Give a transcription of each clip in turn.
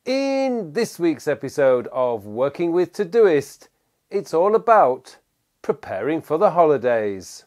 In this week's episode of Working with Todoist, it's all about preparing for the holidays.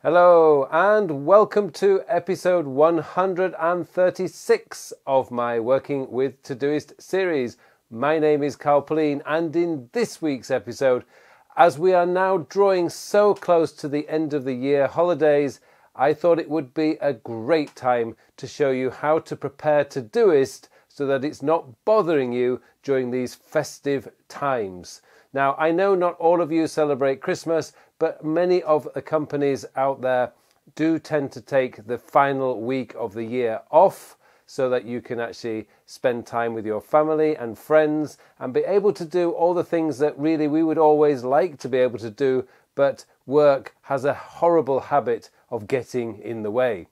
Hello and welcome to episode 136 of my Working with Todoist series. My name is Carl Pauline, and in this week's episode, as we are now drawing so close to the end of the year holidays, I thought it would be a great time to show you how to prepare Todoist so that it's not bothering you during these festive times. Now, I know not all of you celebrate Christmas, but many of the companies out there do tend to take the final week of the year off so that you can actually spend time with your family and friends and be able to do all the things that really we would always like to be able to do, but work has a horrible habit of getting in the way.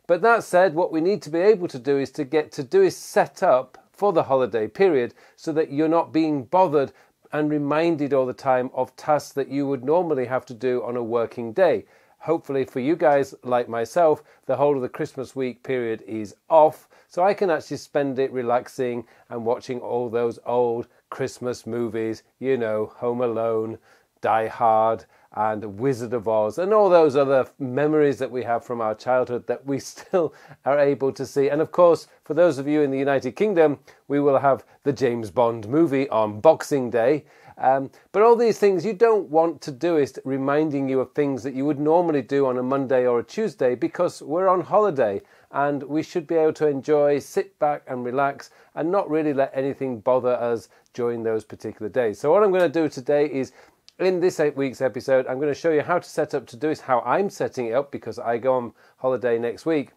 But that said, what we need to be able to do is to get Todoist set up for the holiday period so that you're not being bothered and reminded all the time of tasks that you would normally have to do on a working day. Hopefully for you guys like myself, the whole of the Christmas week period is off, so I can actually spend it relaxing and watching all those old Christmas movies, you know, Home Alone, Die Hard and Wizard of Oz and all those other memories that we have from our childhood that we still are able to see. And of course, for those of you in the United Kingdom, we will have the James Bond movie on Boxing Day. But all these things, you don't want Todoist reminding you of things that you would normally do on a Monday or a Tuesday because we're on holiday and we should be able to enjoy, sit back and relax and not really let anything bother us during those particular days. So what I'm going to do today is, in this week's episode, I'm going to show you how to set up Todoist, how I'm setting it up because I go on holiday next week,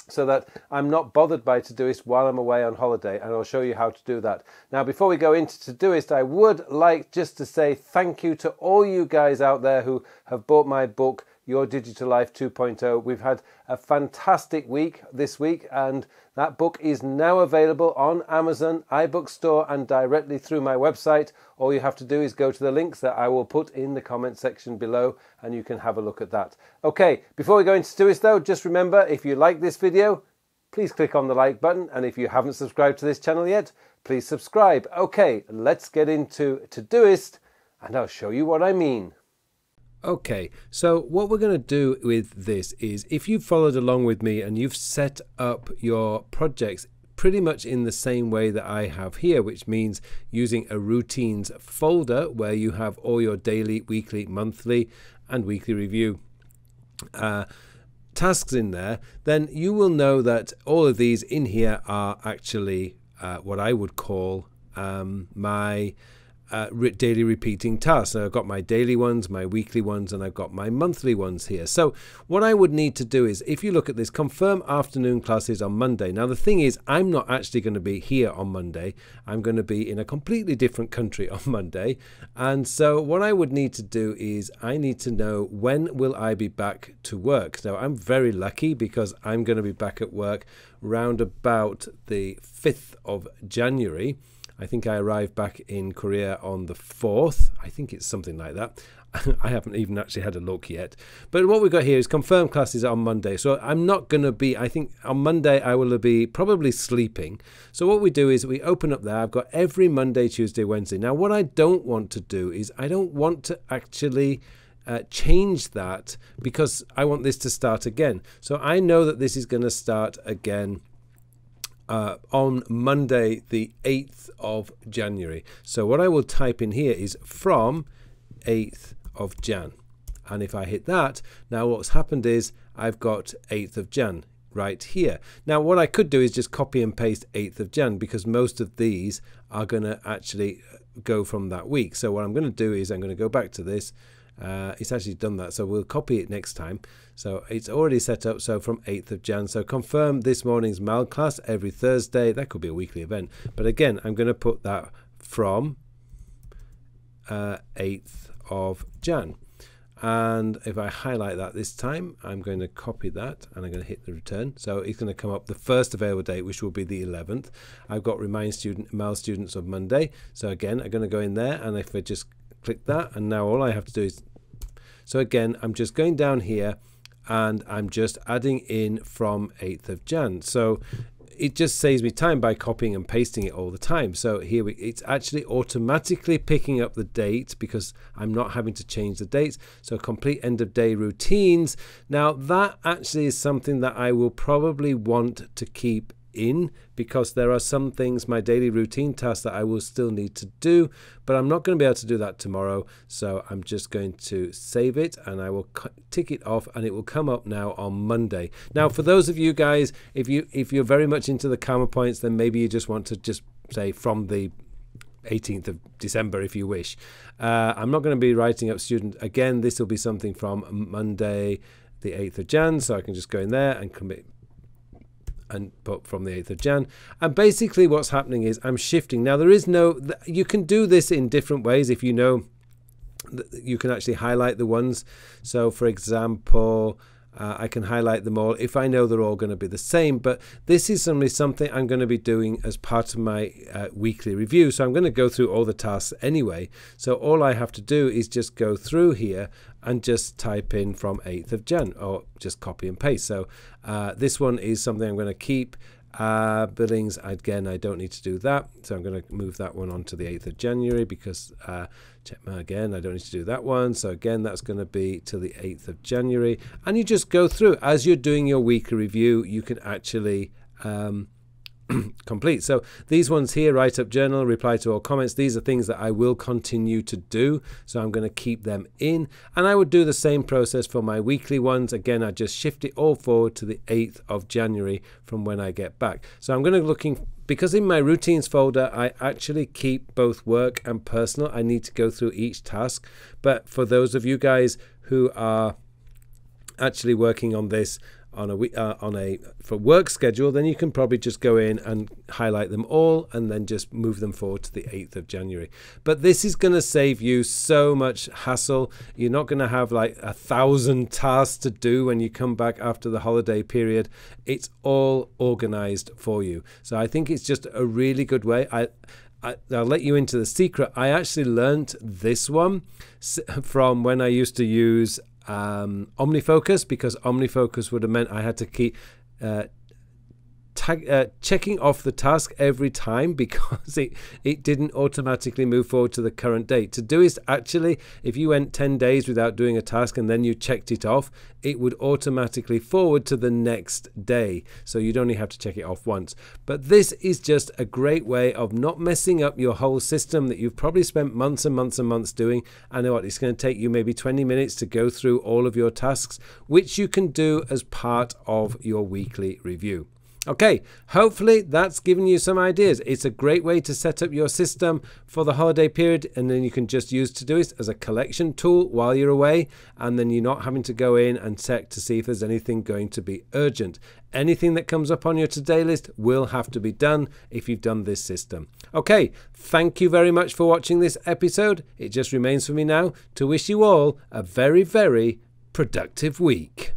so that I'm not bothered by Todoist while I'm away on holiday, and I'll show you how to do that. Now, before we go into Todoist, I would like just to say thank you to all you guys out there who have bought my book, Your Digital Life 2.0. We've had a fantastic week this week, and that book is now available on Amazon, iBookstore, and directly through my website. All you have to do is go to the links that I will put in the comment section below, and you can have a look at that. Okay, before we go into Todoist though, just remember, if you like this video, please click on the like button, and if you haven't subscribed to this channel yet, please subscribe. Okay, let's get into Todoist, and I'll show you what I mean. Okay, so what we're going to do with this is, if you've followed along with me and you've set up your projects pretty much in the same way that I have here, which means using a routines folder where you have all your daily, weekly, monthly and weekly review tasks in there, then you will know that all of these in here are actually what I would call my daily repeating tasks. So I've got my daily ones, my weekly ones, and I've got my monthly ones here. So what I would need to do is, if you look at this, confirm afternoon classes on Monday. Now the thing is, I'm not actually going to be here on Monday. I'm going to be in a completely different country on Monday. And so what I would need to do is, I need to know when will I be back to work. So I'm very lucky because I'm going to be back at work round about the 5th of January. I think I arrived back in Korea on the 4th. I think it's something like that. I haven't even actually had a look yet. But what we've got here is confirmed classes on Monday. So I'm not going to be, I think on Monday I will be probably sleeping. So what we do is we open up there. I've got every Monday, Tuesday, Wednesday. Now what I don't want to do is, I don't want to actually change that because I want this to start again. So I know that this is going to start again on Monday the 8th of January. So what I will type in here is from 8th of Jan, and if I hit that, now what's happened is I've got 8th of Jan right here. Now what I could do is just copy and paste 8th of Jan because most of these are going to actually go from that week. So what I'm going to do is I'm going to go back to this. It's actually done that, so we'll copy it next time. So it's already set up, so from 8th of Jan. So confirm this morning's MAL class every Thursday. That could be a weekly event, but again I'm going to put that from 8th of Jan. And if I highlight that this time, I'm going to copy that and I'm going to hit the return. So it's going to come up the first available date, which will be the 11th. I've got remind email students of Monday. So again, I'm going to go in there, and if I just click that, and now all I have to do is, so again, I'm just going down here and I'm just adding in from 8th of Jan. So it just saves me time by copying and pasting it all the time. So here it's actually automatically picking up the date because I'm not having to change the dates. So complete end of day routines. Now that actually is something that I will probably want to keep in, because there are some things, my daily routine tasks, that I will still need to do, but I'm not going to be able to do that tomorrow. So I'm just going to save it and I will tick it off, and it will come up now on Monday. Now for those of you guys, if you're very much into the karma points, then maybe you just want to just say from the 18th of December if you wish. I'm not going to be writing up student again. This will be something from Monday the 8th of Jan, so I can just go in there and commit and put from the 8th of Jan. And basically what's happening is I'm shifting. Now there is no, you can do this in different ways. If you know, you can actually highlight the ones. So for example, I can highlight them all if I know they're all going to be the same, but this is something I'm going to be doing as part of my weekly review. So I'm going to go through all the tasks anyway. So all I have to do is just go through here and just type in from 8th of Jan, or just copy and paste. So this one is something I'm going to keep. Billings, again, I don't need to do that. So I'm going to move that one on to the 8th of January because again, I don't need to do that one. So again, that's going to be till the 8th of January. And you just go through as you're doing your weekly review. You can actually complete. So these ones here, write up journal, reply to all comments, these are things that I will continue to do, so I'm going to keep them in. And I would do the same process for my weekly ones. Again, I just shift it all forward to the 8th of January from when I get back. So I'm going to because in my routines folder I actually keep both work and personal. I need to go through each task, but for those of you guys who are actually working on this on a for work schedule, then you can probably just go in and highlight them all and then just move them forward to the 8th of January. But this is going to save you so much hassle. You're not going to have like 1,000 tasks to do when you come back after the holiday period. It's all organized for you. So I think it's just a really good way. I'll let you into the secret. I actually learned this one from when I used to use OmniFocus, because OmniFocus would have meant I had to keep checking off the task every time because it didn't automatically move forward to the current date. Todoist, actually, if you went 10 days without doing a task and then you checked it off, it would automatically forward to the next day. So you'd only have to check it off once. But this is just a great way of not messing up your whole system that you've probably spent months and months and months doing. I know what, it's going to take you maybe 20 minutes to go through all of your tasks, which you can do as part of your weekly review. Okay, hopefully that's given you some ideas. It's a great way to set up your system for the holiday period, and then you can just use Todoist as a collection tool while you're away, and then you're not having to go in and check to see if there's anything going to be urgent. Anything that comes up on your to-do list will have to be done if you've done this system. Okay, thank you very much for watching this episode. It just remains for me now to wish you all a very, very productive week.